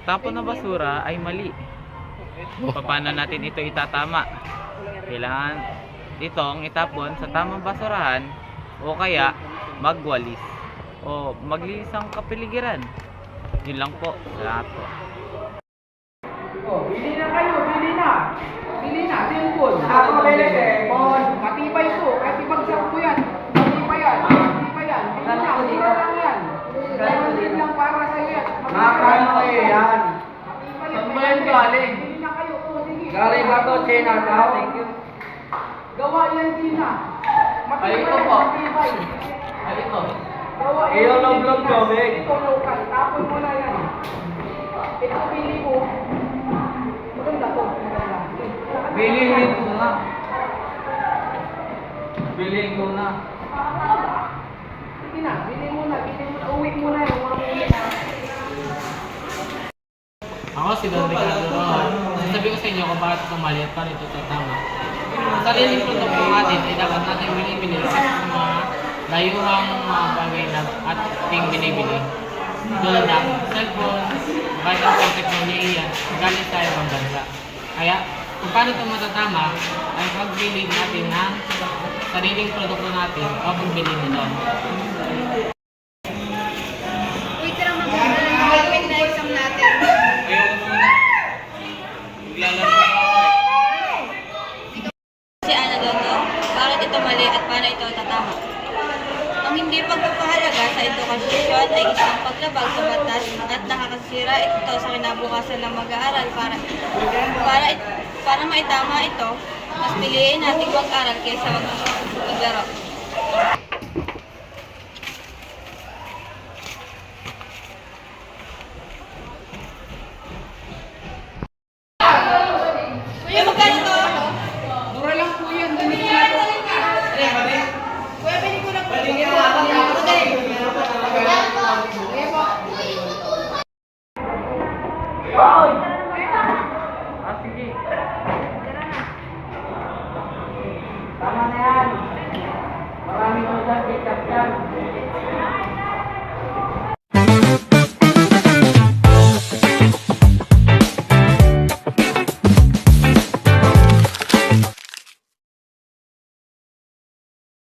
pagtapon ng basura ay mali. Paano natin ito itatama? Kailangan itong itapon sa tamang basurahan o kaya magwalis o maglinis ang kapaligiran. Yun lang po. Salamat po. Oh, bili na kayo, bili na. Bili na, cellphone. Ako lele, phone. Matibay to, kahit ibagsak ko yan. Matibay yan, matibay yan. Bili na, bili na lang yan. Bili lang para sa'yo yan. Nakakano kayo yan? Matibay yan. Saan ba yan galing? Bili na kayo, oh, sige. Galing ba to, China daw? Gawa yan, Gina. Ay, ito po. Matibay. Ay, ito. Gawa yan. Iyo ng vlog ko, Meg. Ito local, tapon mo na yan. Ito bili mo. Maganda to, maganda. Bilihin ko na. Bilihin ko na. Sige na, bili mo na, uwi mo na yung mga muli na. Ako si Don Ricardo Roa. Sabi ko sa inyo kung bakit ito mali at paano ito tatama. Ang sariling produkto natin ay dapat natin binibili sa mga dayuhang mga bagay na ating binibili. Tulad ng cellphone, kahit ang pang teknolohiya, galing sa ibang bansa. Kaya, kung paano ito matatama, ay pagbili natin ng sariling produkto natin o pagbili nito. Wait lang, mag-wait na exam natin. Ayoko muna. Maglalaro ako eh. Si Ana Dodo, bakit ito mali at paano ito tatama? Ang hindi pagpapahalaga sa edukasyon ay isang paglabag sa batas at nakakasira ito sa kinabukasan ng mag-aaral para maitama ito, mas piliin nating mag-aral kaysa mag-iba